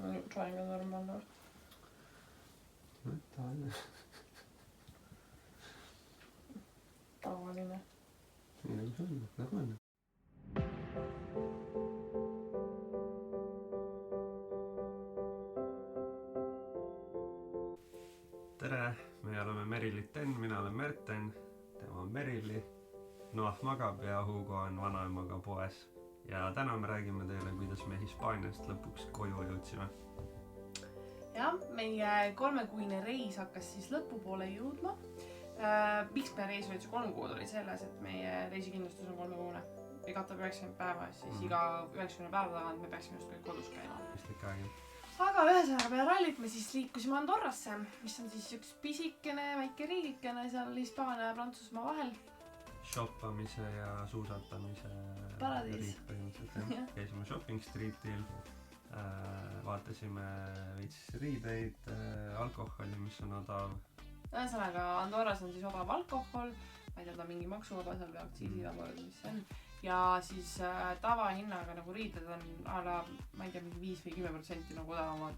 Trying on normaalne. Tavaline. Nii nagu see on, normaalne. Tere, me oleme Merili Ten, mina olen Merten, tema on Merili. Noah magab ja Hugo on vanaemaga poes. Ja täna me räägime teile, kuidas me Hispaaniast lõpuks koju jõudsime. Jah, meie 3-kuine reis hakkas siis lõpupoole jõudma. Miks meie reis oli 3 kuud oli selles, et meie reisikindlustus on 3 kuune. Või katab 90 päeva, siis iga 90 päeva tagant me peaksime just kõik kodus käima. Aga ühesõnaga peale rallit me siis liikusime Andorrasse, mis on siis üks pisikene, väike riigikene seal Hispaania ja Prantsusmaa vahel. Shoppamise ja suusatamise paradiis. Käisime shopping streetil, vaatasime veits riideid, alkoholi, mis on odav. Ühesõnaga Andorras on siis odav alkohol, ma ei tea, mingi maksuvaba seal või aktsiisivaba, mis see on. Ja siis tavahinnaga nagu riided on ala, ma ei tea, mingi 5 või 10% nagu odavamad.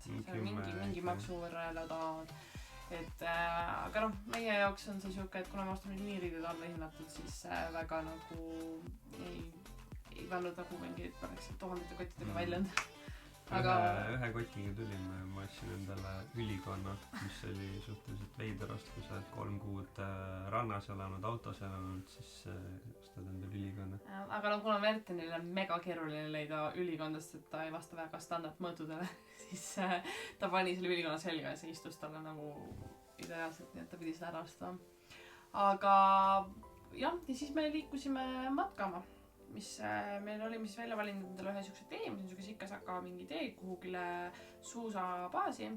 Mingi maksu võrra jälle odavamad. Aga meie jaoks on see siuke, et kuna me ostame nii riided alla hinnatud, siis väga nagu ei pannud nagu mingi, et paneks 1000 kottidega väljend. Ühe kotiga tulime, ma ostsin endale ülikonna, mis oli suhteliselt veiderast, kui sa oled 3 kuud rannas elanud, autos elanud, siis ostad endale ülikonna. Aga kuna Mertenil on mega keeruline leida ülikondast, et ta ei vasta väga standardmõõtudele, siis ta pani selle ülikonna selga ja see istus talle nagu ideaalselt, nii et ta pidi seda ära ostma. Aga jah, ja siis me liikusime matkama. Mis meil oli mis välja valinud endale ühe siukse tee, mis on siuke Sikasaka mingi tee kuhugile suusabaasi.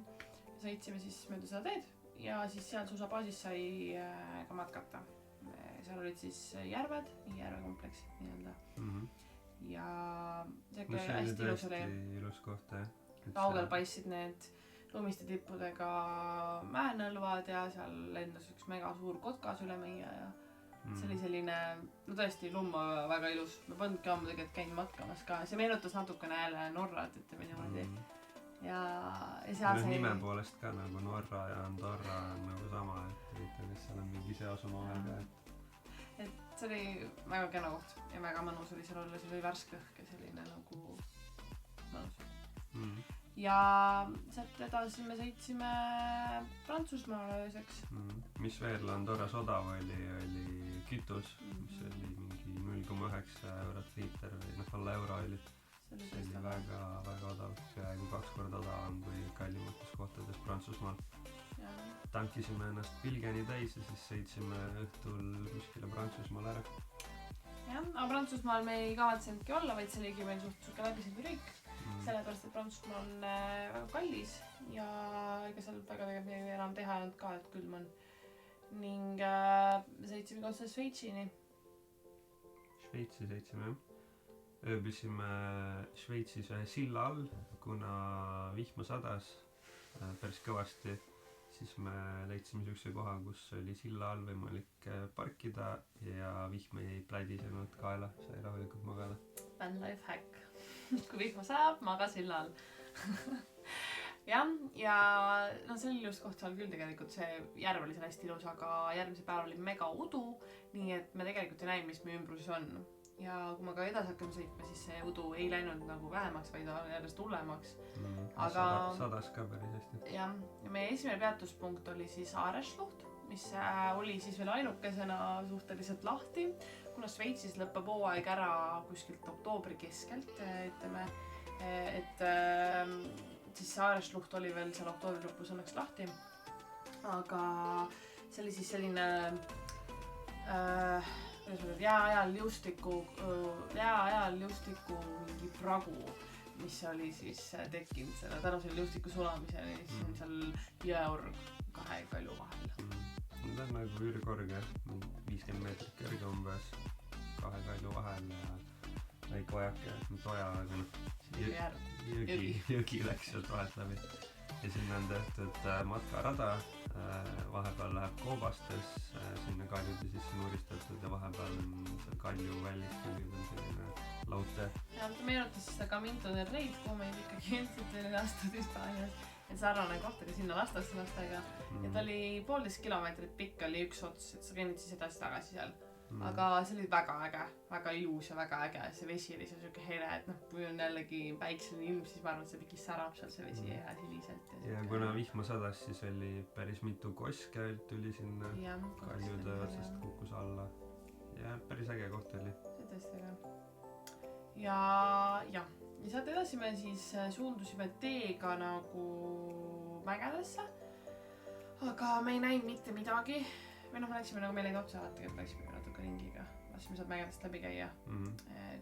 Sõitsime siis mööda seda teed ja siis seal suusabaasis sai ka matkata. Seal olid siis järved, järvekompleksid nii-öelda. Ja see hästi ilus oli. Ilus koht, jah. Kaugel paistsid need lumiste tippudega mäenõlvad ja seal lendas üks mega suur kotkas üle meie ja see oli selline, no tõesti lumma väga ilus. Me polnudki ammu tegelikult käinud matkamas ka. See meenutas natukene jälle Norrat, ütleme niimoodi. Ja seal see... Nime poolest ka nagu Norra ja Andorra on nagu sama, et kas seal on mingi seos oma vahel ka. Et see oli väga kena koht ja väga mõnus oli seal olla. See oli värske õhk ja selline nagu mõnus. Ja sealt edasi me sõitsime Prantsusmaale ööseks. Mis veel Andorras odav oli kütus, mis oli mingi 0,9 eurot liiter või alla euro oli. See oli väga odav, peaaegu 2 korda odavam kui kallimates kohtades Prantsusmaal. Tankisime ennast pilgeni täis ja siis sõitsime õhtul kuskile Prantsusmaal ära. Jah, aga Prantsusmaal me ei kavatsenudki olla, vaid see oligi meil suhtusuke läbisõidu riik. Sellepärast, et Prantsusmaal on väga kallis ja ega seal väga tegelikult enam teha ei olnud ka, et külm on. Ning me sõitsime ka otse Šveitsini. Šveitsi sõitsime, jah. Ööbisime Šveitsis ühe silla all, kuna vihma sadas päris kõvasti. Siis me leidsime siukse koha, kus oli silla all võimalik parkida ja vihm ei plädisenud kaela, sai rahulikult magada. Van life hack. Kui vihma saab, maga silla all. Jah, ja see oli ilus koht seal küll tegelikult. See järv oli seal hästi ilus, aga järgmise päeval oli mega udu, nii et me tegelikult ei näinud, mis meie ümbruses on. Ja kui ma ka edasi hakkame sõitma, siis see udu ei läinud nagu vähemaks, vaid järjest hullemaks. Aga sadas ka päris hästi. Jah, ja meie esimene peatuspunkt oli siis Aaresluht, mis oli siis veel ainukesena suhteliselt lahti, kuna Šveitsis lõppeb hooaeg ära kuskilt oktoobri keskelt, ütleme, et siis Aaresluht oli veel seal oktoobri lõpus õnneks lahti. Aga see oli siis selline jääajal liustiku mingi pragu, mis oli siis tekkinud selle tänu selle liustiku sulamisele, siis on seal jõeur 2 kalju vahel. Need on nagu üürkorge, 50 meetrit kõrge umbes 2 kalju vahel ja väike vajake, toja, aga jõgi läks sealt vahelt läbi. Ja sinna on tehtud matkarada, vahepeal läheb koobastes, sinna kaljud ja sisse nuuristatud ja vahepeal on seal kalju välist, kui on selline laudtee. Ja ta meenutas seda Camino del Rey'd, kuhu meid ikkagi üldiselt veel lastud Hispaanias. Et sarnane koht, aga sinna lastakse lastega. Ja ta oli 1,5 kilomeetrit pikk, oli üks ots, et sa käinid siis edasi tagasi seal. Aga see oli väga äge, väga ilus ja väga äge. See vesi oli seal siuke hele, et kui on jällegi päikseline ilm, siis ma arvan, et see piki särab seal see vesi ja siniselt. Ja kuna vihma sadas, siis oli päris mitu koske tuli sinna. Kaljude otsast kukkus alla. Ja päris äge koht oli. See tõesti äge. Ja sealt edasi me siis suundusime teega nagu mägedesse. Aga me ei näinud mitte midagi. Või me läksime nagu meile otsa vaata, et läksime natuke ringiga. Lasime sealt mägedest läbi käia.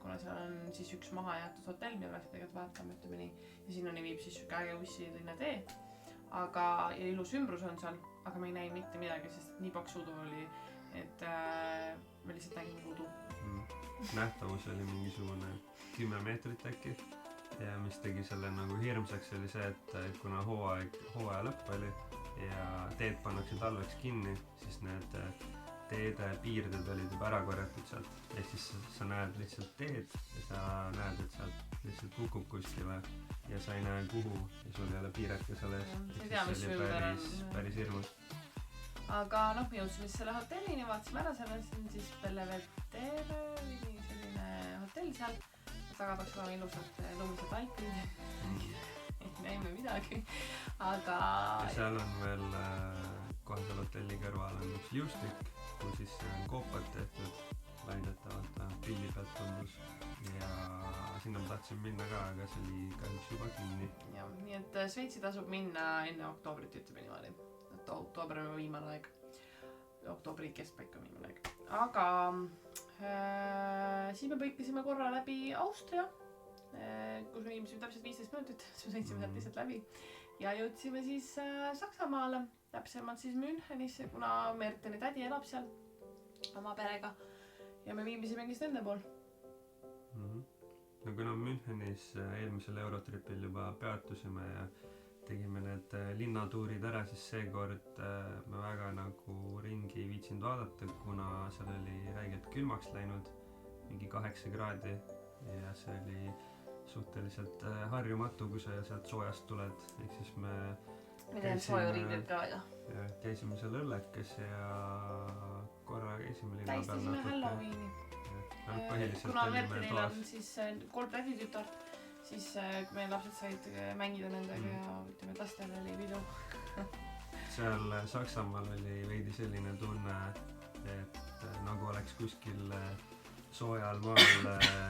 Kuna seal on siis üks maha jäetud hotell, mida läks tegelikult vaatama, ütleme nii. Ja sinna viib siis süke äge Ussilinna tee. Aga ja ilus ümbrus on seal, aga me ei näinud mitte midagi, sest nii paks udu oli, et me lihtsalt nägime udu. Nähtavus oli mingisugune 10 meetrit äkki. Ja mis tegi selle nagu hirmsaks oli see, et kuna hooaja lõpp oli ja teed pannakse talveks kinni, siis need teede piirded olid juba ära korjatud sealt. Ehk siis sa näed lihtsalt teed ja sa näed, et sealt lihtsalt kukub kuskile ja sa ei näe kuhu ja sul ei ole piiret ka selle eest. See oli päris hirmus. Aga me jõudsime selle hotellini, vaatasime ära selle, see on siis Belvedere või selline hotell seal. Taga peaks olema ilusad lumised alpid. Ei näime midagi. Aga... Ja seal on veel kohe seal hotelli kõrval on üks liustik, kui siis on koopad tehtud väidetavalt pilli pealt tundus. Ja sinna ma tahtsin minna ka, aga see oli kahjuks juba kinni. Ja, nii et Šveitsi tasub minna enne oktoobrit, ütleme niimoodi. Oktoober on viimane aeg. Oktoobri keskpaik on viimane aeg. Aga siis me põikasime korra läbi Austria, kus me viimisime täpselt 15 minutit, siis me sõitsime sealt lihtsalt läbi ja jõudsime siis Saksamaale, täpsemalt siis Münchenisse, kuna Merteni tädi elab seal oma perega ja me viibisimegi siis nende pool. No kuna Münchenis eelmisel Eurotripil juba peatusime ja tegime need linnatuurid ära, siis seekord me väga nagu ringi ei viitsinud vaadata, kuna seal oli räigelt külmaks läinud, mingi 8 kraadi ja see oli suhteliselt harjumatu, kui sa sealt soojast tuled. Ehk siis me käisime seal õllekes ja korra käisime linna peal tähistasime Halloweeni. Kuna Mertenil on siis 3 täditütart, siis kui meie lapsed said mängida nendega ja ütleme, et lastel oli pidu. Seal Saksamaal oli veidi selline tunne, et nagu oleks kuskil soojal maal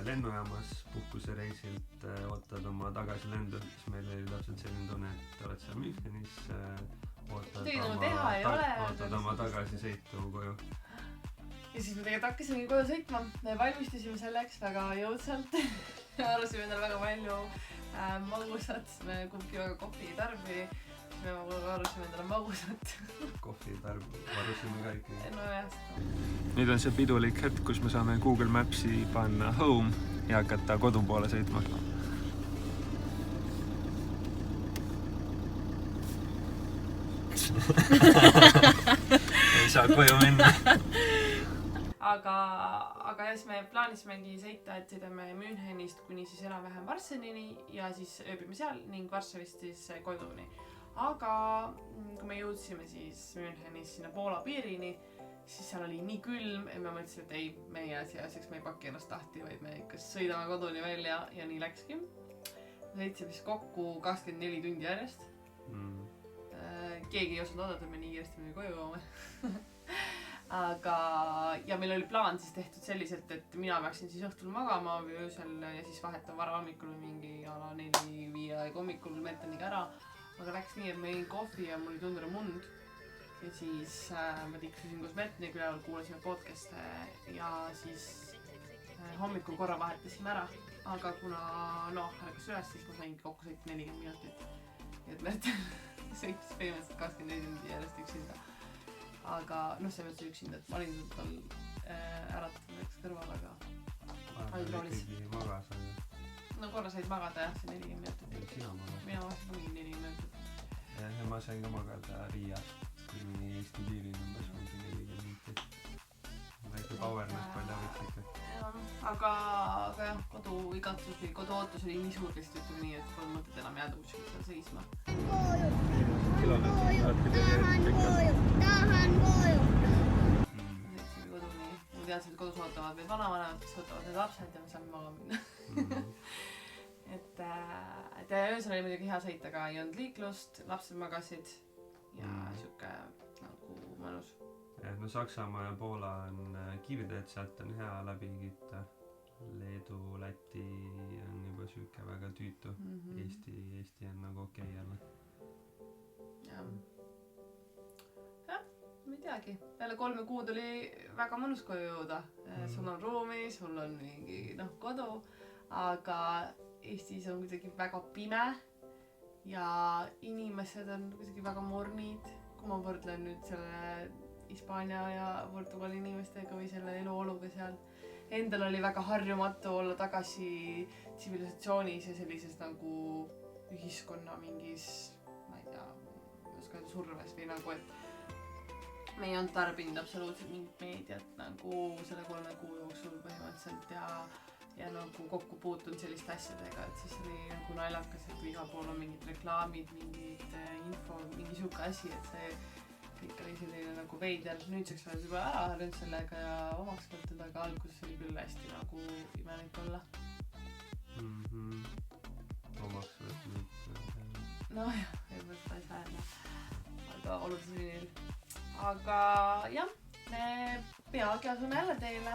lennujaamas puhkusereisilt ootad oma tagasilendu, siis meil oli täpselt selline tunne, et oled seal Münchenis, ootad oma tagasisõitu koju. Ja siis me tegelikult hakkasime koju sõitma, me valmistasime selleks väga jõudsalt. Arvasime endale väga palju magusat, me kumbki väga kohvi ei tarbi, me arvasime endale magusat. Kohvi ei tarbi, arvasime ka ikkagi. No jah. Nüüd on see pidulik hetk, kus me saame Google Mapsi panna home ja hakata kodu poole sõitma. Ei saa koju minna. Aga siis me plaanisimegi sõita, et sõidame Münchenist kuni siis enam-vähem Varssavini ja siis ööbime seal ning Varssavist siis koduni. Aga kui me jõudsime siis Münchenis sinna Poola piirini, siis seal oli nii külm, et me mõtlesime, et ei, me ei jää siia asjaks, me ei paki ennast lahti, vaid me ikka sõidame koduni välja ja nii läkski. Me sõitsime siis kokku 24 tundi järjest. Keegi ei osanud oodata, et me nii kiiresti me koju joome. Aga ja meil oli plaan siis tehtud selliselt, et mina peaksin siis õhtul magama või öösel ja siis vahetan vara hommikul mingi ala 4-5 aeg hommikul Merteniga ära. Aga läks nii, et ma jõin kohvi ja mul oli tundra mund. Ja siis ma tiksusin koos Merteniga üleval, kuulasime podcast'e ja siis hommikul korra vahetasime ära. Aga kuna ärkas üles, siis ma sain kokku sõita 40 minutit. Et Merten sõitis põhimõtteliselt 24 tundi järjest üksinda. Aga see mõttes üksinda, et ma olin tal äratamiseks kõrval, aga olid roolis. Ikkagi magas, aga... No korra said magada jah, see 40 minutit. Ei, sina magad. Mina vahesin mingi 40 minutit. Ja ma sain ka magada Riiast, kuni Eesti piirini umbes mingi 40 minutit. Väike powerness palju võiks ikka. Aga jah, koduigatsus või koduootus oli nii suur, lihtsalt ütleme nii, et polnud mõtet enam jääda kuskil seal seisma. Sõitsime koduni. Ma teadsin, et kodus ootavad veel vanavanemad, kes võtavad need lapsed ja me saame maga minna. et öösel oli muidugi hea sõita, aga ei olnud liiklust, lapsed magasid ja siuke nagu mõnus. No Saksamaa ja Poola on kiirteed, sealt on hea läbi kiita. Leedu, Läti on juba siuke väga tüütu. Eesti on nagu okei jälle. Jah, ma ei teagi. Peale 3 kuud oli väga mõnus koju jõuda. Sul on ruumi, sul on mingi kodu, aga Eestis on kuidagi väga pime ja inimesed on kuidagi väga mornid. Kui ma võrdlen nüüd selle Hispaania ja Portugali inimestega või selle eluoluga seal. Endal oli väga harjumatu olla tagasi tsivilisatsioonis ja sellises nagu ühiskonna mingis, ma ei tea, surves või nagu, et me ei olnud tarbinud absoluutselt mingit meediat nagu selle 3 kuu jooksul põhimõtteliselt ja nagu kokku puutunud selliste asjadega, et siis oli nagu naljakas, et kui igal pool on mingid reklaamid, mingid info, mingi siuke asi, et see kõik oli selline nagu veider. Nüüdseks oled juba ära harjunud sellega ja omaks võtnud, aga alguses oli küll hästi nagu imelik olla. Omaks võtnud. Nojah, võib-olla seda ei saa enne. Aga olulisel viinil. Aga jah, me peagi asume jälle teile.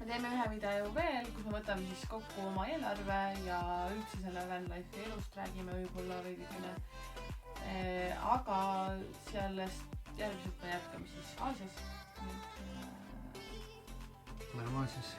Me teeme ühe video veel, kus me võtame siis kokku oma eelarve ja üldse selle vanlife'i elust räägime võib-olla veidikene. Aga sellest järgmiselt me jätkame siis Aasias. Läheme Aasias.